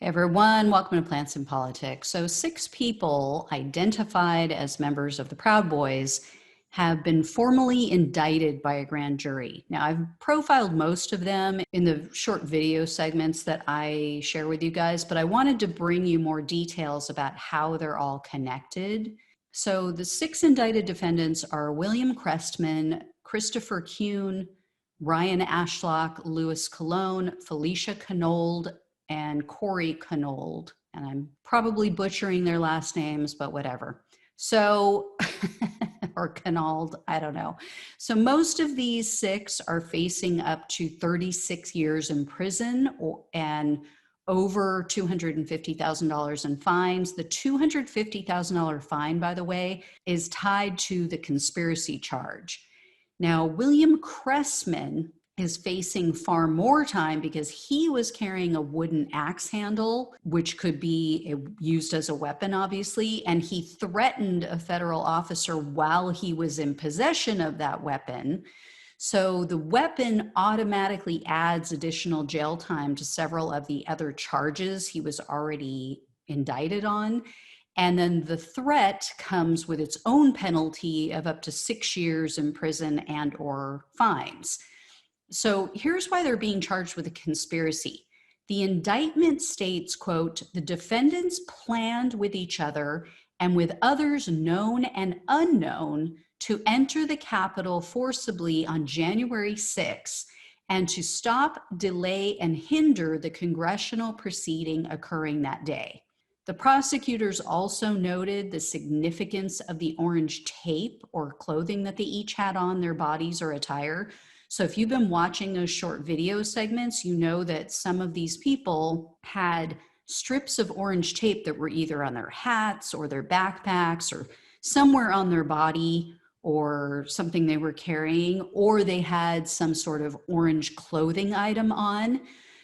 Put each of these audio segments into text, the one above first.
Hey everyone, welcome to Plants and Politics. So, 6 people identified as members of the Proud Boys have been formally indicted by a grand jury. Now, I've profiled most of them in the short video segments that I share with you guys, but I wanted to bring you more details about how they're all connected. So, the 6 indicted defendants are William Crestman, Christopher Kuhn, Ryan Ashlock, Louis Cologne, Felicia Knold, and Corey Knold. And I'm probably butchering their last names, but whatever. So, or Knold, I don't know. So most of these 6 are facing up to 36 years in prison and over $250,000 in fines. The $250,000 fine, by the way, is tied to the conspiracy charge. Now, William Cressman is facing far more time because he was carrying a wooden axe handle, which could be used as a weapon, obviously, and he threatened a federal officer while he was in possession of that weapon. So the weapon automatically adds additional jail time to several of the other charges he was already indicted on. And then the threat comes with its own penalty of up to 6 years in prison and or fines. So here's why they're being charged with a conspiracy. The indictment states, quote, "The defendants planned with each other and with others known and unknown to enter the Capitol forcibly on January 6 and to stop, delay, and hinder the congressional proceeding occurring that day." The prosecutors also noted the significance of the orange tape or clothing that they each had on their bodies or attire. So if you've been watching those short video segments, you know that some of these people had strips of orange tape that were either on their hats or their backpacks or somewhere on their body or something they were carrying, or they had some sort of orange clothing item on.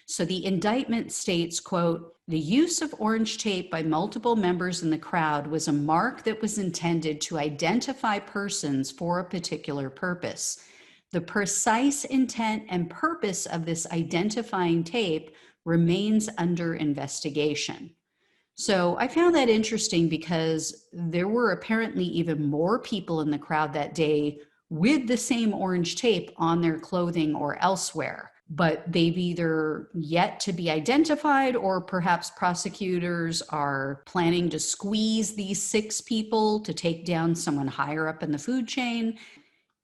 So the indictment states, quote, "The use of orange tape by multiple members in the crowd was a mark that was intended to identify persons for a particular purpose. The precise intent and purpose of this identifying tape remains under investigation." So I found that interesting because there were apparently even more people in the crowd that day with the same orange tape on their clothing or elsewhere, but they've either yet to be identified or perhaps prosecutors are planning to squeeze these 6 people to take down someone higher up in the food chain.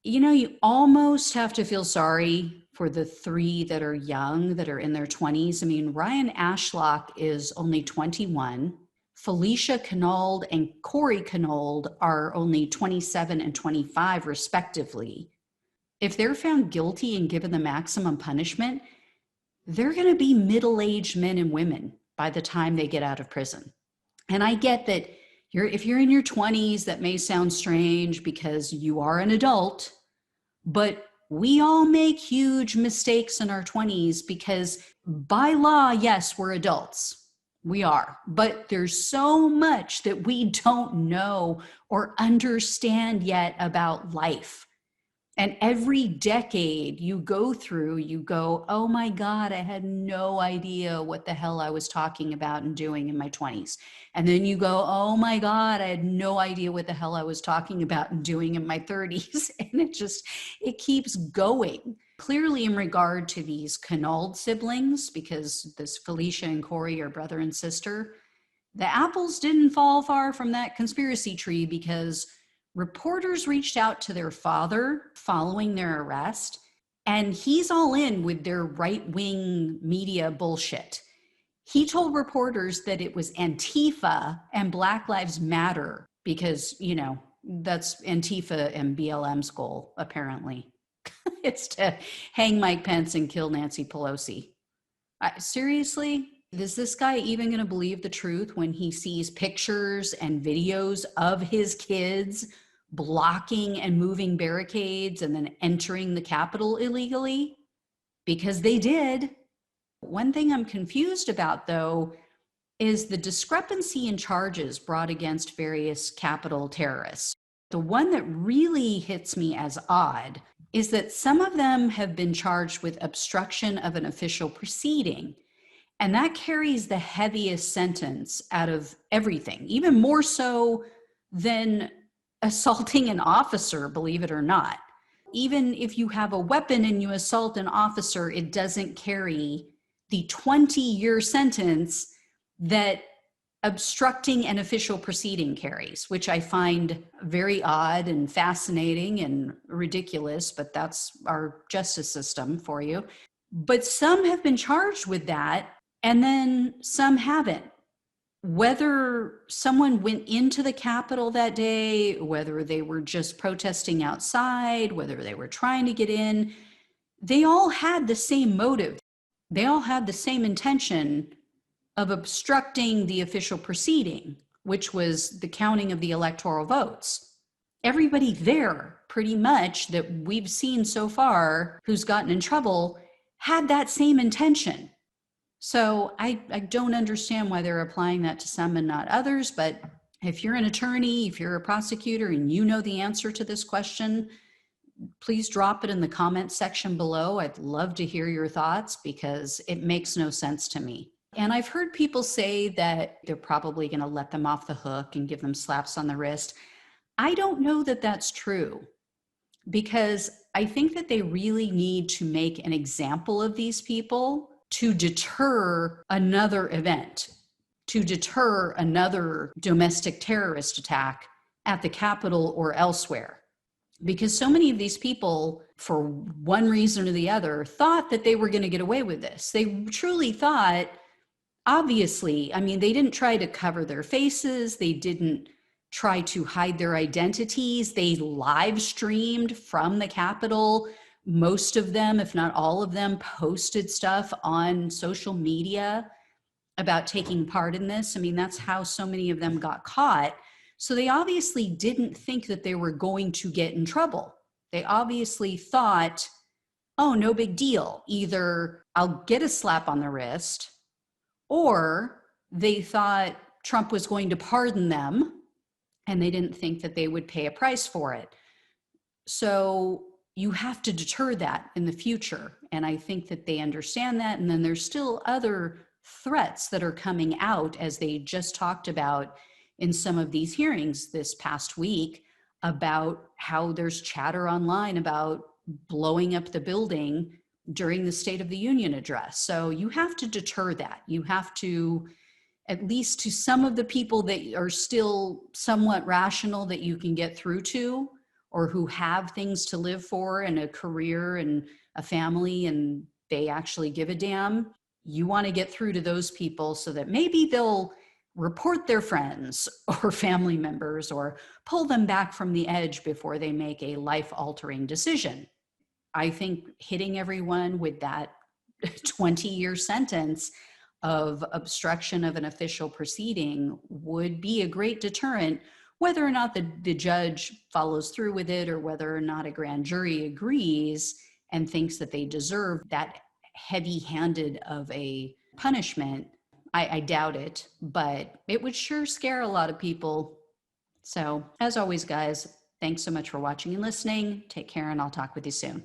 You know, you almost have to feel sorry for the 3 that are young, that are in their 20s. I mean, Ryan Ashlock is only 21. Felicia Knold and Corey Knold are only 27 and 25, respectively. If they're found guilty and given the maximum punishment, they're going to be middle-aged men and women by the time they get out of prison. And I get that if you're in your 20s, that may sound strange because you are an adult, but we all make huge mistakes in our 20s because by law, yes, we're adults. We are. But there's so much that we don't know or understand yet about life. And every decade you go through, you go, oh my God, I had no idea what the hell I was talking about and doing in my 20s. And then you go, oh my God, I had no idea what the hell I was talking about and doing in my 30s. And it keeps going. Clearly in regard to these Knold siblings, because this Felicia and Corey are brother and sister, the apples didn't fall far from that conspiracy tree because reporters reached out to their father following their arrest, and he's all in with their right-wing media bullshit. He told reporters that it was Antifa and Black Lives Matter because, you know, that's Antifa and BLM's goal, apparently. It's to hang Mike Pence and kill Nancy Pelosi. Seriously? Is this guy even going to believe the truth when he sees pictures and videos of his kids blocking and moving barricades and then entering the Capitol illegally? Because they did. One thing I'm confused about, though, is the discrepancy in charges brought against various Capitol terrorists. The one that really hits me as odd is that some of them have been charged with obstruction of an official proceeding. And that carries the heaviest sentence out of everything, even more so than assaulting an officer, believe it or not. Even if you have a weapon and you assault an officer, it doesn't carry the 20-year sentence that obstructing an official proceeding carries, which I find very odd and fascinating and ridiculous, but that's our justice system for you. But some have been charged with that, and then some haven't. Whether someone went into the Capitol that day, whether they were just protesting outside, whether they were trying to get in, they all had the same motive. They all had the same intention of obstructing the official proceeding, which was the counting of the electoral votes. Everybody there, pretty much, that we've seen so far who's gotten in trouble had that same intention. So I don't understand why they're applying that to some and not others. But if you're an attorney, if you're a prosecutor and you know the answer to this question, please drop it in the comments section below. I'd love to hear your thoughts because it makes no sense to me. And I've heard people say that they're probably going to let them off the hook and give them slaps on the wrist. I don't know that that's true, because I think that they really need to make an example of these people to deter another event, to deter another domestic terrorist attack at the Capitol or elsewhere. Because so many of these people, for one reason or the other, thought that they were going to get away with this. They truly thought, obviously, I mean, they didn't try to cover their faces. They didn't try to hide their identities. They live streamed from the Capitol. Most of them, if not all of them, posted stuff on social media about taking part in this. I mean, that's how so many of them got caught. So they obviously didn't think that they were going to get in trouble. They obviously thought, oh, no big deal. Either I'll get a slap on the wrist, or they thought Trump was going to pardon them and they didn't think that they would pay a price for it. So you have to deter that in the future. And I think that they understand that. And then there's still other threats that are coming out, as they just talked about in some of these hearings this past week, about how there's chatter online about blowing up the building during the State of the Union address. So you have to deter that. You have to, at least to some of the people that are still somewhat rational that you can get through to, or who have things to live for and a career and a family, and they actually give a damn. You want to get through to those people so that maybe they'll report their friends or family members or pull them back from the edge before they make a life-altering decision. I think hitting everyone with that 20-year sentence of obstruction of an official proceeding would be a great deterrent, whether or not the judge follows through with it, or whether or not a grand jury agrees and thinks that they deserve that heavy-handed of a punishment. I doubt it, but it would sure scare a lot of people. So as always, guys, thanks so much for watching and listening. Take care, and I'll talk with you soon.